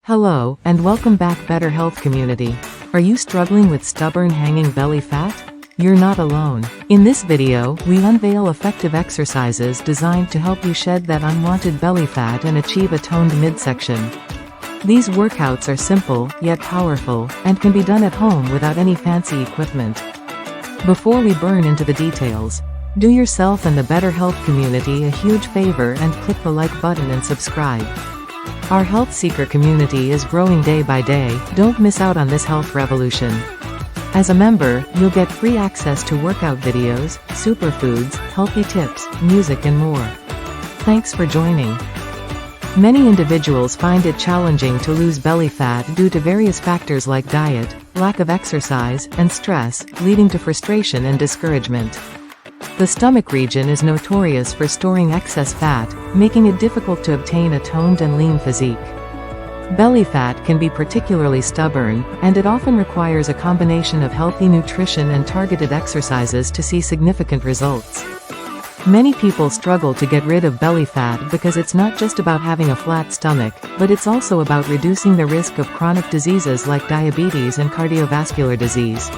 Hello, and welcome back Better Health community. Are you struggling with stubborn hanging belly fat? You're not alone. In this video, we unveil effective exercises designed to help you shed that unwanted belly fat and achieve a toned midsection. These workouts are simple, yet powerful, and can be done at home without any fancy equipment. Before we burn into the details, do yourself and the Better Health community a huge favor and click the like button and subscribe. Our health seeker community is growing day by day. Don't miss out on this health revolution. As a member, you'll get free access to workout videos, superfoods, healthy tips, music and more. Thanks for joining. Many individuals find it challenging to lose belly fat due to various factors like diet, lack of exercise, and stress, leading to frustration and discouragement. The stomach region is notorious for storing excess fat, making it difficult to obtain a toned and lean physique. Belly fat can be particularly stubborn, and it often requires a combination of healthy nutrition and targeted exercises to see significant results. Many people struggle to get rid of belly fat because it's not just about having a flat stomach, but it's also about reducing the risk of chronic diseases like diabetes and cardiovascular disease.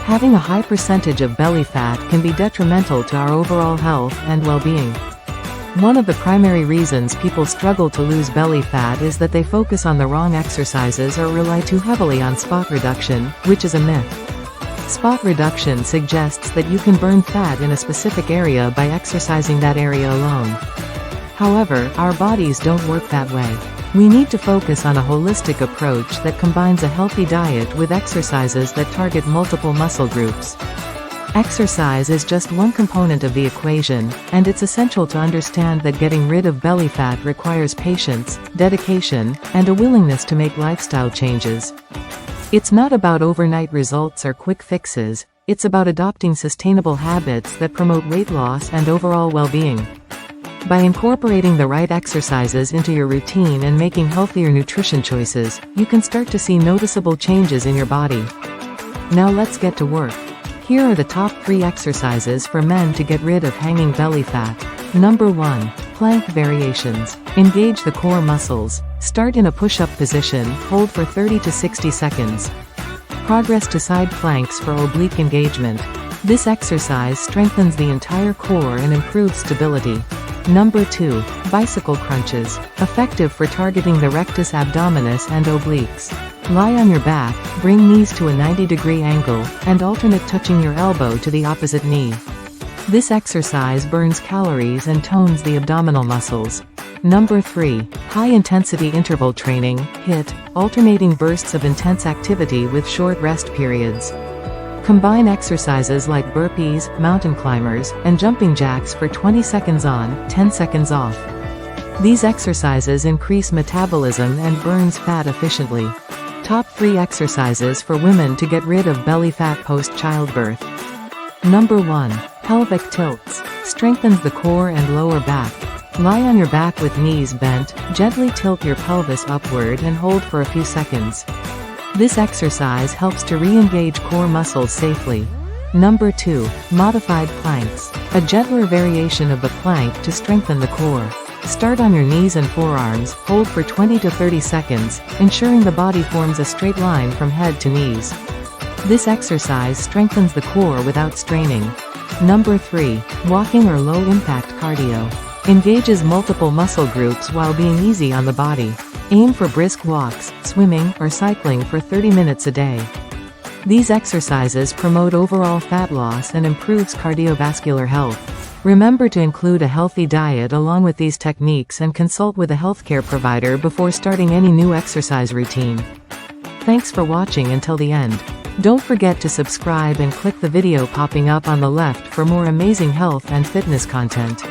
Having a high percentage of belly fat can be detrimental to our overall health and well-being. One of the primary reasons people struggle to lose belly fat is that they focus on the wrong exercises or rely too heavily on spot reduction, which is a myth. Spot reduction suggests that you can burn fat in a specific area by exercising that area alone. However, our bodies don't work that way. We need to focus on a holistic approach that combines a healthy diet with exercises that target multiple muscle groups. Exercise is just one component of the equation, and it's essential to understand that getting rid of belly fat requires patience, dedication, and a willingness to make lifestyle changes. It's not about overnight results or quick fixes, it's about adopting sustainable habits that promote weight loss and overall well-being. By incorporating the right exercises into your routine and making healthier nutrition choices, you can start to see noticeable changes in your body. Now let's get to work. Here are the top 3 exercises for men to get rid of hanging belly fat. Number 1. Plank variations. Engage the core muscles. Start in a push-up position, hold for 30 to 60 seconds. Progress to side planks for oblique engagement. This exercise strengthens the entire core and improves stability. Number 2. Bicycle crunches. Effective for targeting the rectus abdominis and obliques. Lie on your back, bring knees to a 90-degree angle, and alternate touching your elbow to the opposite knee. This exercise burns calories and tones the abdominal muscles. Number 3. High-intensity interval training, HIIT, alternating bursts of intense activity with short rest periods. Combine exercises like burpees, mountain climbers, and jumping jacks for 20 seconds on, 10 seconds off. These exercises increase metabolism and burns fat efficiently. Top 3 exercises for women to get rid of belly fat post-childbirth. Number 1. Pelvic tilts. Strengthens the core and lower back. Lie on your back with knees bent, gently tilt your pelvis upward and hold for a few seconds. This exercise helps to re-engage core muscles safely. Number 2. Modified planks. A gentler variation of the plank to strengthen the core. Start on your knees and forearms, hold for 20 to 30 seconds, ensuring the body forms a straight line from head to knees. This exercise strengthens the core without straining. Number 3. Walking or low-impact cardio. Engages multiple muscle groups while being easy on the body. Aim for brisk walks, swimming, or cycling for 30 minutes a day. These exercises promote overall fat loss and improves cardiovascular health. Remember to include a healthy diet along with these techniques and consult with a healthcare provider before starting any new exercise routine. Thanks for watching until the end. Don't forget to subscribe and click the video popping up on the left for more amazing health and fitness content.